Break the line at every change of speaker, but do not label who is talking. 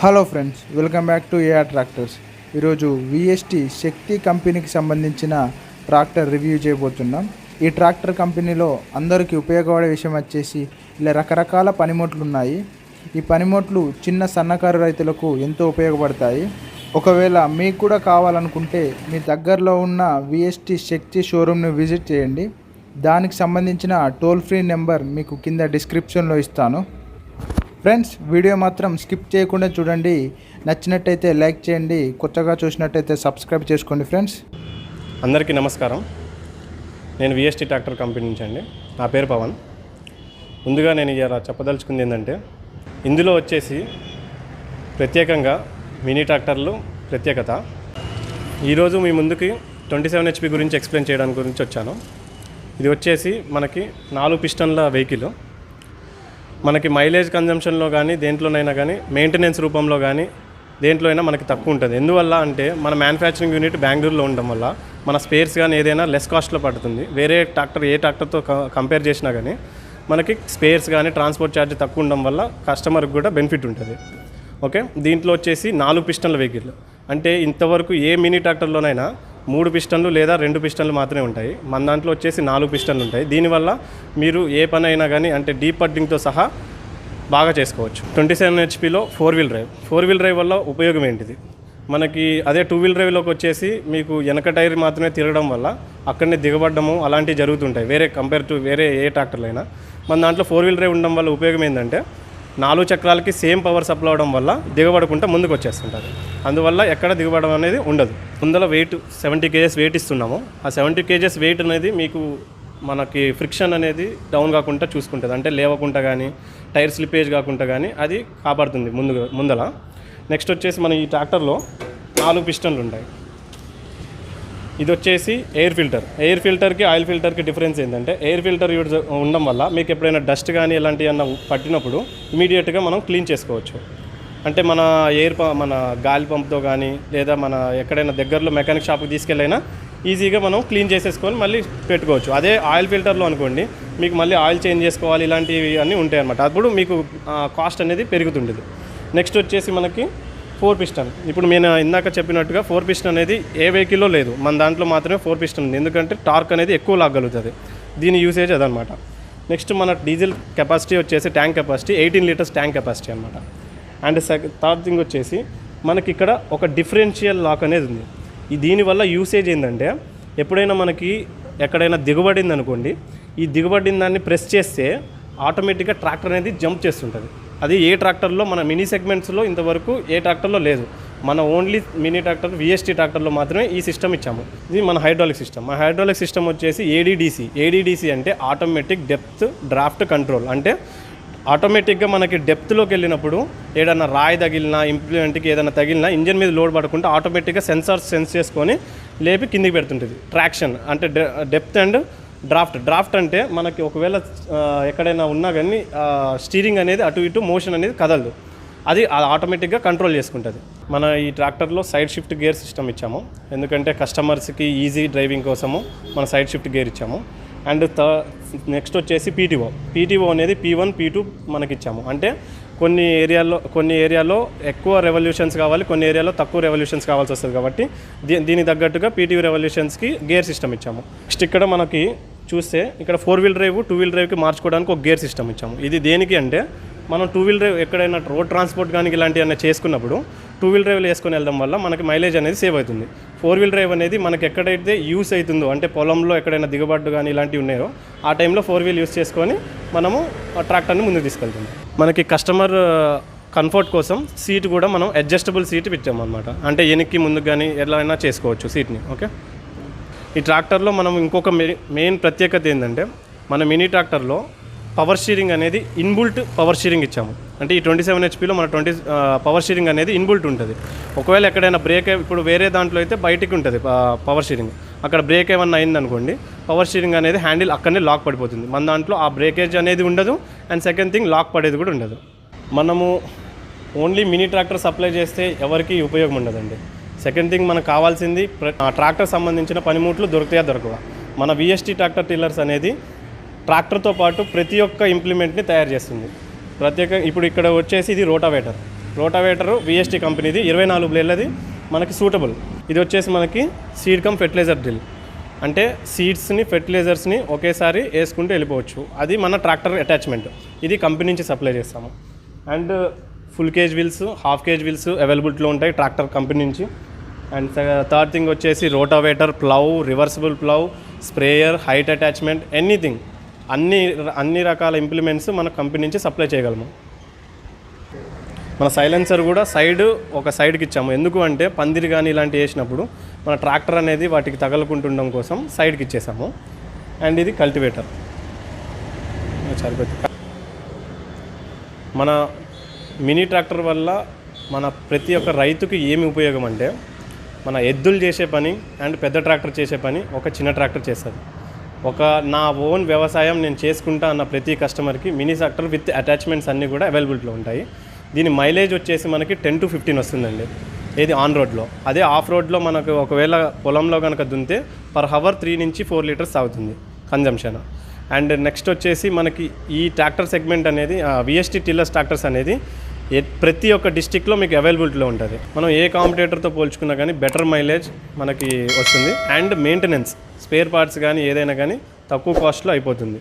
Hello friends, welcome back to AR Tractors. ఈరోజు VST Shakti కంపెనీకి సంబంధించిన ట్రాక్టర్ రివ్యూ చేయబోతున్నాం. ఈ ట్రాక్టర్ కంపెనీలో అందరికీ ఉపయోగపడే విషయం వచ్చేసి ఇలా రకరకాల పనిముట్లు ఉన్నాయి. ఈ పనిముట్లు చిన్న సన్నకారు రైతులకు ఎంతో ఉపయోగపడతాయి. ఒకవేళ మీకు కూడా కావాలనుకుంటే మీ దగ్గరలో ఉన్న విఎస్టీ శక్తి షోరూమ్ని విజిట్ చేయండి. దానికి సంబంధించిన టోల్ ఫ్రీ నెంబర్ మీకు కింద డిస్క్రిప్షన్లో ఇస్తాను. ఫ్రెండ్స్, వీడియో మాత్రం స్కిప్ చేయకుండా చూడండి. నచ్చినట్టయితే లైక్ చేయండి, కొత్తగా చూసినట్టయితే సబ్స్క్రైబ్ చేసుకోండి. ఫ్రెండ్స్,
అందరికీ నమస్కారం. నేను విఎస్టీ ట్రాక్టర్ కంపెనీ నుంచి అండి. నా పేరు పవన్. ముందుగా నేను ఇలా చెప్పదలుచుకుంది ఏంటంటే, ఇందులో వచ్చేసి ప్రత్యేకంగా మినీ ట్రాక్టర్లు ప్రత్యేకత. ఈరోజు మీ ముందుకి 27 HP గురించి ఎక్స్ప్లెయిన్ చేయడానికి గురించి వచ్చాను. ఇది వచ్చేసి మనకి 4 పిస్టన్ల వెహికల్. మనకి మైలేజ్ కన్జంప్షన్లో కానీ దేంట్లోనైనా కానీ మెయింటెనెన్స్ రూపంలో కానీ దేంట్లో అయినా మనకి తక్కువ ఉంటుంది. ఎందువల్ల అంటే మన మ్యానుఫ్యాక్చరింగ్ యూనిట్ బెంగళూరులో ఉండడం వల్ల మన స్పేర్స్ కానీ ఏదైనా లెస్ కాస్ట్లో పడుతుంది. వేరే ట్రాక్టర్ ఏ ట్రాక్టర్తో కంపేర్ చేసినా కానీ మనకి స్పేర్స్ కానీ ట్రాన్స్పోర్ట్ ఛార్జ్ తక్కువ ఉండడం వల్ల కస్టమర్కి కూడా బెనిఫిట్ ఉంటుంది. ఓకే, దీంట్లో వచ్చేసి 4 పిస్టన్ల వెహికల్. అంటే ఇంతవరకు ఏ మినీ ట్రాక్టర్లోనైనా 3 పిస్టన్లు లేదా 2 పిస్టన్లు మాత్రమే ఉంటాయి. మన దాంట్లో వచ్చేసి 4 పిస్టన్లు ఉంటాయి. దీనివల్ల మీరు ఏ పని అయినా కానీ అంటే డీప్ పడ్డింగ్తో సహా బాగా చేసుకోవచ్చు. 27 HPలో 4 వీల్ డ్రైవ్ వల్ల ఉపయోగం ఏంటిది? మనకి అదే 2 వీల్ డ్రైవ్లోకి వచ్చేసి మీకు వెనక టైర్ మాత్రమే తిరగడం వల్ల అక్కడనే దిగబడ్డము అలాంటివి జరుగుతుంటాయి. వేరే ఏ ట్రాక్టర్లు అయినా. మన దాంట్లో 4 వీల్ డ్రైవ్ ఉండడం వల్ల ఉపయోగం ఏంటంటే 4 చక్రాలకి సేమ్ పవర్ సప్లై అవడం వల్ల దిగబడకుండా ముందుకు వచ్చేస్తుంటుంది. అందువల్ల ఎక్కడ దిగబడడం అనేది ఉండదు. ముందర వెయిట్ 70 kgs వెయిట్ ఇస్తున్నాము. ఆ 70 kgs వెయిట్ అనేది మీకు మనకి ఫ్రిక్షన్ అనేది డౌన్ కాకుండా చూసుకుంటుంది. అంటే లేవకుండా కానీ టైర్ స్లిప్పేజ్ కాకుండా కానీ అది కాపాడుతుంది ముందల. నెక్స్ట్ వచ్చేసి మన ఈ ట్రాక్టర్లో 4 పిస్టన్లు ఉంటాయి. ఇది వచ్చేసి ఎయిర్ ఫిల్టర్కి ఆయిల్ ఫిల్టర్కి డిఫరెన్స్ ఏంటంటే, ఎయిర్ ఫిల్టర్ యూజ్ ఉండడం వల్ల మీకు ఎప్పుడైనా డస్ట్ కానీ ఇలాంటివి ఏమన్నా పట్టినప్పుడు ఇమీడియట్గా మనం క్లీన్ చేసుకోవచ్చు. అంటే మన గాలి పంప్తో కానీ లేదా మన ఎక్కడైనా దగ్గరలో మెకానిక్ షాప్కి తీసుకెళ్ళైనా ఈజీగా మనం క్లీన్ చేసేసుకొని మళ్ళీ పెట్టుకోవచ్చు. అదే ఆయిల్ ఫిల్టర్లో అనుకోండి, మీకు మళ్ళీ ఆయిల్ చేంజ్ చేసుకోవాలి, ఇలాంటివి అన్నీ ఉంటాయి అన్నమాట. అప్పుడు మీకు కాస్ట్ అనేది పెరుగుతుంటుంది. నెక్స్ట్ వచ్చేసి మనకి 4 పిస్టన్. ఇప్పుడు నేను ఇందాక చెప్పినట్టుగా 4 పిస్టన్ అనేది ఏ వెహికల్లో లేదు, మన దాంట్లో మాత్రమే 4 పిస్టన్ ఉంది. ఎందుకంటే టార్క్ అనేది ఎక్కువ లాగలుగుతుంది. దీని యూసేజ్ అదనమాట. నెక్స్ట్ మన డీజిల్ కెపాసిటీ వచ్చేసి tank capacity 18 litres tank capacity అనమాట. అండ్ థర్డ్ థింగ్ వచ్చేసి మనకి ఇక్కడ ఒక డిఫరెన్షియల్ లాక్ అనేది ఉంది. దీనివల్ల యూసేజ్ ఏంటంటే, ఎప్పుడైనా మనకి ఎక్కడైనా దిగబడింది అనుకోండి, ఈ దిగబడిన దాన్ని ప్రెస్ చేస్తే ఆటోమేటిక్గా ట్రాక్టర్ అనేది జంప్ చేస్తుంటుంది. అది ఏ ట్రాక్టర్లో మన మినీ సెగ్మెంట్స్లో ఇంతవరకు ఏ ట్రాక్టర్లో లేదు. మన ఓన్లీ మినీ ట్రాక్టర్ విఎస్టీ ట్రాక్టర్లో మాత్రమే ఈ సిస్టమ్ ఇచ్చాము. ఇది మన హైడ్రాలిక్ సిస్టమ్. ఆ హైడ్రాలిక్ సిస్టమ్ వచ్చేసి ఏడీడీసీ అంటే ఆటోమేటిక్ డెప్త్ డ్రాఫ్ట్ కంట్రోల్. అంటే ఆటోమేటిక్గా మనకి డెప్త్లోకి వెళ్ళినప్పుడు ఏదైనా రాయి తగిలినా, ఇంప్లిమెంట్కి ఏదైనా తగిలినా ఇంజన్ మీద లోడ్ పడకుండా ఆటోమేటిక్గా సెన్సార్స్ సెన్స్ చేసుకొని లేపి కిందికి పెడుతుంటుంది. ట్రాక్షన్ అంటే డెప్త్ అండ్ డ్రాఫ్ట్ అంటే మనకి ఒకవేళ ఎక్కడైనా ఉన్నా కానీ స్టీరింగ్ అనేది అటు ఇటు మోషన్ అనేది కదలదు. అది ఆటోమేటిక్గా కంట్రోల్ చేసుకుంటుంది. మన ఈ ట్రాక్టర్లో సైడ్ షిఫ్ట్ గేర్ సిస్టమ్ ఇచ్చాము. ఎందుకంటే కస్టమర్స్కి ఈజీ డ్రైవింగ్ కోసము మన సైడ్ షిఫ్ట్ గేర్ ఇచ్చాము. అండ్ నెక్స్ట్ వచ్చేసి పీటీఓ అనేది P1 P2 మనకి ఇచ్చాము. అంటే కొన్ని ఏరియాలో ఎక్కువ రెవల్యూషన్స్ కావాలి, కొన్ని ఏరియాలో తక్కువ రెవల్యూషన్స్ కావాల్సి వస్తుంది. కాబట్టి దీనికి తగ్గట్టుగా పీటీఓ రెవల్యూషన్స్కి గేర్ సిస్టమ్ ఇచ్చాము. నెక్స్ట్ ఇక్కడ మనకి చూస్తే ఇక్కడ 4 వీల్ డ్రైవ్ 2 వీల్ డ్రైవ్కి మార్చుకోవడానికి ఒక గేర్ సిస్టమ్ ఇచ్చాము. ఇది దేనికి అంటే, మనం 2 వీల్ డ్రైవ్ ఎక్కడైనా రోడ్ ట్రాన్స్పోర్ట్ కానీ ఇలాంటివన్నీ చేసుకున్నప్పుడు 2 వీల్ డ్రైవ్లు వేసుకొని వెళ్ళడం వల్ల మనకి మైలేజ్ అనేది సేవ్ అవుతుంది. 4 వీల్ డ్రైవ్ అనేది మనకి ఎక్కడైతే యూస్ అవుతుందో, అంటే పొలంలో ఎక్కడైనా దిగబడ్డు కానీ ఇలాంటివి ఉన్నాయో ఆ టైంలో 4 వీల్ యూస్ చేసుకొని మనము ట్రాక్టర్ని ముందుకు తీసుకెళ్తుంది. మనకి కస్టమర్ కంఫర్ట్ కోసం సీట్ కూడా మనం అడ్జస్టబుల్ సీట్ ఇచ్చాము అనమాట. అంటే వెనక్కి ముందుకు కానీ ఎలా అయినా చేసుకోవచ్చు సీట్ని. ఓకే, ఈ ట్రాక్టర్లో మనం ఇంకొక మెయిన్ ప్రత్యేకత ఏంటంటే, మన మినీ ట్రాక్టర్లో పవర్ స్టీరింగ్ అనేది ఇన్బుల్ట్ పవర్ స్టీరింగ్ ఇచ్చాము. అంటే ఈ 27 HPలో మన పవర్ స్టీరింగ్ అనేది ఇన్బుల్ట్ ఉంటుంది. ఒకవేళ ఎక్కడైనా బ్రేక్, ఇప్పుడు వేరే దాంట్లో అయితే బయటికి ఉంటుంది పవర్ స్టీరింగ్, అక్కడ బ్రేక్ ఏమన్నా అయిందనుకోండి, పవర్ స్టీరింగ్ అనేది హ్యాండిల్ అక్కడనే లాక్ పడిపోతుంది. మన దాంట్లో ఆ బ్రేకేజ్ అనేది ఉండదు. అండ్ సెకండ్ థింగ్, లాక్ పడేది కూడా ఉండదు. మనము ఓన్లీ మినీ ట్రాక్టర్ సప్లై చేస్తే ఎవరికి ఉపయోగం ఉండదండి. సెకండ్ థింగ్, మనకు కావాల్సింది ట్రాక్టర్ సంబంధించిన పనిముట్లు దొరకవా. మన విఎస్టీ ట్రాక్టర్ టిల్లర్స్ అనేది ట్రాక్టర్తో పాటు ప్రతి ఒక్క ఇంప్లిమెంట్ని తయారు చేస్తుంది. ప్రత్యేక ఇప్పుడు ఇక్కడ వచ్చేసి ఇది రోటావేటర్. రోటావేటరు విఎస్టీ కంపెనీది 24 బ్లేడ్లది మనకి సూటబుల్. ఇది వచ్చేసి మనకి సీడ్ కమ్ ఫెర్టిలైజర్ డ్రిల్, అంటే సీడ్స్ని ఫెర్టిలైజర్స్ని ఒకేసారి వేసుకుంటూ వెళ్ళిపోవచ్చు. అది మన ట్రాక్టర్ అటాచ్మెంట్. ఇది కంపెనీ నుంచి సప్లై చేస్తాము. And full cage wheels, half cage wheels అవైలబిలిటీలో ఉంటాయి ట్రాక్టర్ కంపెనీ నుంచి. అండ్ థర్డ్ థింగ్ వచ్చేసి rotavator, plough, reversible plough, sprayer, height attachment, anything అన్ని రకాల ఇంప్లిమెంట్స్ మన కంపెనీ నుంచి సప్లై చేయగలము. మన సైలెన్సర్ కూడా ఒక సైడ్కి ఇచ్చాము. ఎందుకు అంటే పందిరి కానీ ఇలాంటివి వేసినప్పుడు మన ట్రాక్టర్ అనేది వాటికి తగలకుంటుండడం కోసం సైడ్కి ఇచ్చేసాము. అండ్ ఇది కల్టివేటర్. సరిపోతుంది. మన మినీ ట్రాక్టర్ వల్ల మన ప్రతి ఒక్క రైతుకి ఏమి ఉపయోగం అంటే, మన ఎద్దులు చేసే పని అండ్ పెద్ద ట్రాక్టర్ చేసే పని ఒక చిన్న ట్రాక్టర్ చేస్తుంది. నా ఓన్ వ్యవసాయం నేను చేసుకుంటా అన్న ప్రతి కస్టమర్కి మినీ ట్రాక్టర్ విత్ అటాచ్మెంట్స్ అన్నీ కూడా అవైలబిలిటీలో ఉంటాయి. దీని మైలేజ్ వచ్చేసి మనకి 10 to 15 వస్తుందండి, ఏది ఆన్ రోడ్లో. అదే ఆఫ్ రోడ్లో మనకు ఒకవేళ పొలంలో కనుక దున్నితే పర్ హవర్ 3 నుంచి 4 లీటర్స్ అవుతుంది కన్జంప్షన్. అండ్ నెక్స్ట్ వచ్చేసి మనకి ఈ ట్రాక్టర్ సెగ్మెంట్ అనేది విఎస్టీ టిల్లర్స్ ట్రాక్టర్స్ అనేది ప్రతి ఒక్క డిస్టిక్లో మీకు అవైలబిలిటీలో ఉంటుంది. మనం ఏ కాంపిటేటర్తో పోల్చుకున్నా కానీ బెటర్ మైలేజ్ మనకి వస్తుంది. అండ్ మెయింటెనెన్స్, స్పేర్ పార్ట్స్ కానీ ఏదైనా కానీ తక్కువ కాస్ట్లో అయిపోతుంది.